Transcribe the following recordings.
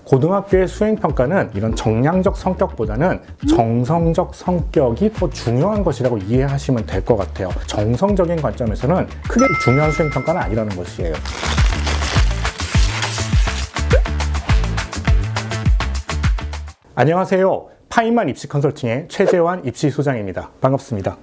고등학교의 수행평가는 이런 정량적 성격보다는 정성적 성격이 더 중요한 것이라고 이해하시면 될 것 같아요. 정성적인 관점에서는 크게 중요한 수행평가는 아니라는 것이에요. 안녕하세요. 파인만 입시 컨설팅의 최재환 입시소장입니다. 반갑습니다.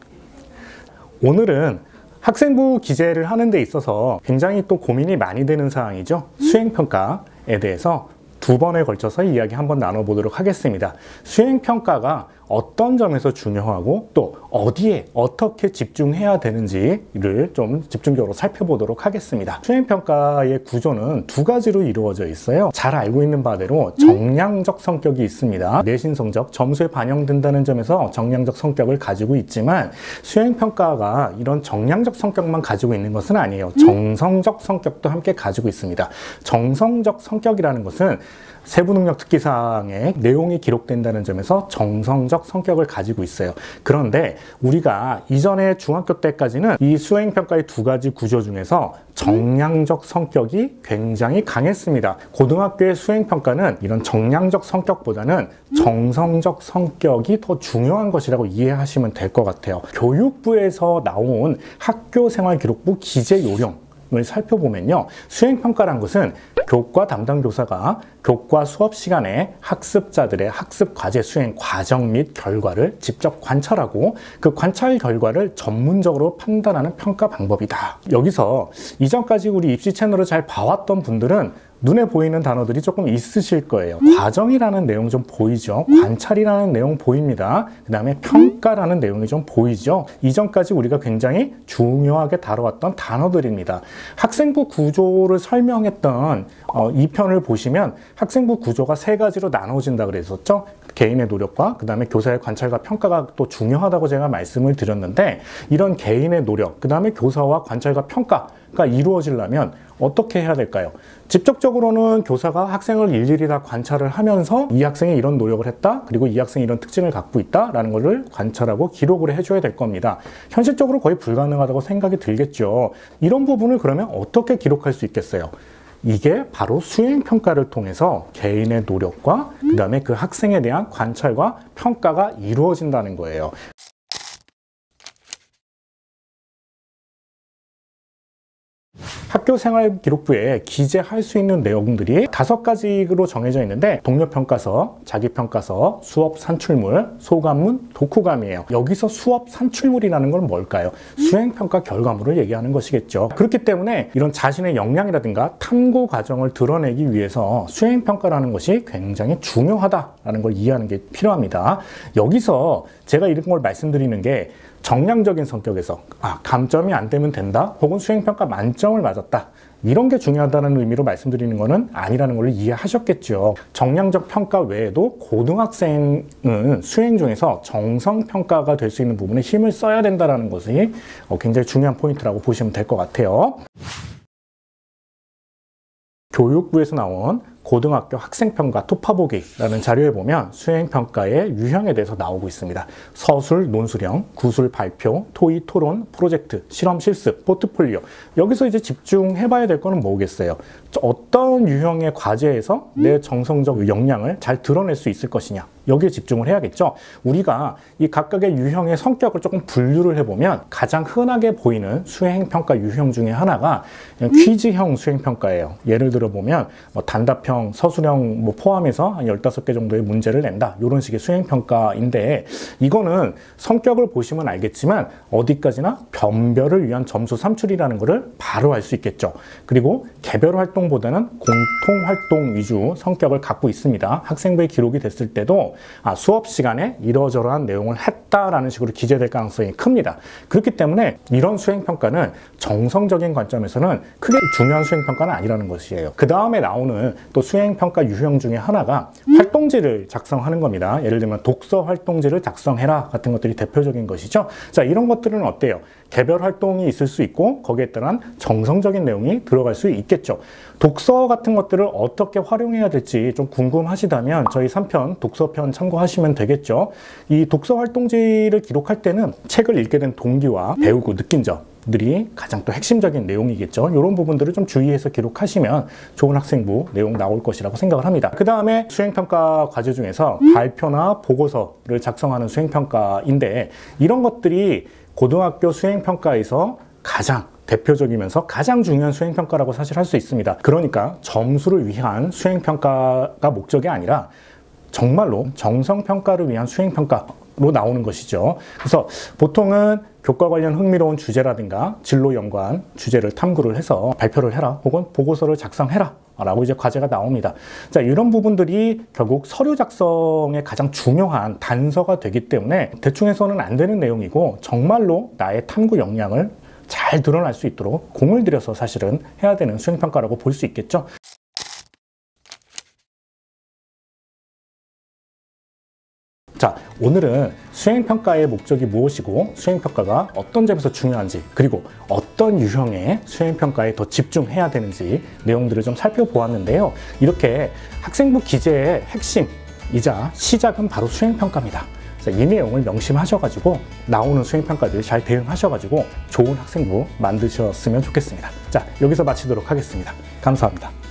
오늘은 학생부 기재를 하는 데 있어서 굉장히 또 고민이 많이 되는 사항이죠. 수행평가에 대해서 두 번에 걸쳐서 이야기 한번 나눠보도록 하겠습니다. 수행평가가 어떤 점에서 중요하고 또 어디에 어떻게 집중해야 되는지를 좀 집중적으로 살펴보도록 하겠습니다. 수행평가의 구조는 두 가지로 이루어져 있어요. 잘 알고 있는 바대로 정량적 성격이 있습니다. 내신 성적, 점수에 반영된다는 점에서 정량적 성격을 가지고 있지만 수행평가가 이런 정량적 성격만 가지고 있는 것은 아니에요. 정성적 성격도 함께 가지고 있습니다. 정성적 성격이라는 것은 세부능력 특기사항의 내용이 기록된다는 점에서 정성적 성격을 가지고 있어요. 그런데 우리가 이전에 중학교 때까지는 이 수행평가의 두 가지 구조 중에서 정량적 성격이 굉장히 강했습니다. 고등학교의 수행평가는 이런 정량적 성격보다는 정성적 성격이 더 중요한 것이라고 이해하시면 될 것 같아요. 교육부에서 나온 학교생활기록부 기재 요령 을 살펴보면요, 수행평가란 것은 교과 담당 교사가 교과 수업 시간에 학습자들의 학습 과제 수행 과정 및 결과를 직접 관찰하고 그 관찰 결과를 전문적으로 판단하는 평가 방법이다. 여기서 이전까지 우리 입시 채널을 잘 봐왔던 분들은 눈에 보이는 단어들이 조금 있으실 거예요. 과정이라는 내용 좀 보이죠? 관찰이라는 내용 보입니다. 그 다음에 평가라는 내용이 좀 보이죠? 이전까지 우리가 굉장히 중요하게 다뤄왔던 단어들입니다. 학생부 구조를 설명했던 이 편을 보시면 학생부 구조가 세 가지로 나눠진다 그랬었죠? 개인의 노력과 그 다음에 교사의 관찰과 평가가 또 중요하다고 제가 말씀을 드렸는데, 이런 개인의 노력, 그 다음에 교사와 관찰과 평가가 이루어지려면 어떻게 해야 될까요? 직접적으로는 교사가 학생을 일일이 다 관찰을 하면서 이 학생이 이런 노력을 했다, 그리고 이 학생이 이런 특징을 갖고 있다라는 것을 관찰하고 기록을 해줘야 될 겁니다. 현실적으로 거의 불가능하다고 생각이 들겠죠. 이런 부분을 그러면 어떻게 기록할 수 있겠어요? 이게 바로 수행평가를 통해서 개인의 노력과 그 다음에 그 학생에 대한 관찰과 평가가 이루어진다는 거예요. 학교생활기록부에 기재할 수 있는 내용들이 5가지로 정해져 있는데, 동료평가서, 자기평가서, 수업 산출물, 소감문, 독후감이에요. 여기서 수업 산출물이라는 건 뭘까요? 수행평가 결과물을 얘기하는 것이겠죠. 그렇기 때문에 이런 자신의 역량이라든가 탐구 과정을 드러내기 위해서 수행평가라는 것이 굉장히 중요하다라는 걸 이해하는 게 필요합니다. 여기서 제가 이런 걸 말씀드리는 게 정량적인 성격에서 감점이 안 되면 된다, 혹은 수행평가 만점을 맞았다, 이런 게 중요하다는 의미로 말씀드리는 것은 아니라는 걸 이해하셨겠죠. 정량적 평가 외에도 고등학생은 수행 중에서 정성평가가 될 수 있는 부분에 힘을 써야 된다는 것이 굉장히 중요한 포인트라고 보시면 될 것 같아요. 교육부에서 나온 고등학교 학생평가 토파보기라는 자료에 보면 수행평가의 유형에 대해서 나오고 있습니다. 서술, 논술형, 구술, 발표, 토의, 토론, 프로젝트, 실험, 실습, 포트폴리오. 여기서 이제 집중해봐야 될 거는 뭐겠어요? 어떤 유형의 과제에서 내 정성적 역량을 잘 드러낼 수 있을 것이냐, 여기에 집중을 해야겠죠. 우리가 이 각각의 유형의 성격을 조금 분류를 해보면 가장 흔하게 보이는 수행평가 유형 중에 하나가 퀴즈형 수행평가예요. 예를 들어 보면 단답형, 서술형 포함해서 한 15개 정도의 문제를 낸다, 이런 식의 수행평가인데, 이거는 성격을 보시면 알겠지만 어디까지나 변별을 위한 점수 산출이라는 것을 바로 알 수 있겠죠. 그리고 개별 활동보다는 공통 활동 위주 성격을 갖고 있습니다. 학생부에 기록이 됐을 때도 수업 시간에 이러저러한 내용을 했다라는 식으로 기재될 가능성이 큽니다. 그렇기 때문에 이런 수행평가는 정성적인 관점에서는 크게 중요한 수행평가는 아니라는 것이에요. 그 다음에 나오는 또 수행평가 유형 중에 하나가 활동지를 작성하는 겁니다. 예를 들면 독서 활동지를 작성해라 같은 것들이 대표적인 것이죠. 자, 이런 것들은 어때요? 개별 활동이 있을 수 있고 거기에 따른 정성적인 내용이 들어갈 수 있겠죠. 독서 같은 것들을 어떻게 활용해야 될지 좀 궁금하시다면 저희 3편 독서편 참고하시면 되겠죠. 이 독서 활동지를 기록할 때는 책을 읽게 된 동기와 배우고 느낀 점, 부분들이 가장 또 핵심적인 내용이겠죠. 이런 부분들을 좀 주의해서 기록하시면 좋은 학생부 내용 나올 것이라고 생각을 합니다. 그 다음에 수행평가 과제 중에서 발표나 보고서를 작성하는 수행평가인데, 이런 것들이 고등학교 수행평가에서 가장 대표적이면서 가장 중요한 수행평가라고 사실 할 수 있습니다. 그러니까 점수를 위한 수행평가가 목적이 아니라 정말로 정성평가를 위한 수행평가로 나오는 것이죠. 그래서 보통은 교과 관련 흥미로운 주제라든가 진로 연관 주제를 탐구를 해서 발표를 해라 혹은 보고서를 작성해라 라고 이제 과제가 나옵니다. 자, 이런 부분들이 결국 서류 작성의 가장 중요한 단서가 되기 때문에 대충 해서는 안 되는 내용이고, 정말로 나의 탐구 역량을 잘 드러날 수 있도록 공을 들여서 사실은 해야 되는 수행평가라고 볼 수 있겠죠. 자, 오늘은 수행평가의 목적이 무엇이고 수행평가가 어떤 점에서 중요한지, 그리고 어떤 유형의 수행평가에 더 집중해야 되는지 내용들을 좀 살펴보았는데요. 이렇게 학생부 기재의 핵심이자 시작은 바로 수행평가입니다. 이 내용을 명심하셔가지고 나오는 수행평가들 잘 대응하셔가지고 좋은 학생부 만드셨으면 좋겠습니다. 자, 여기서 마치도록 하겠습니다. 감사합니다.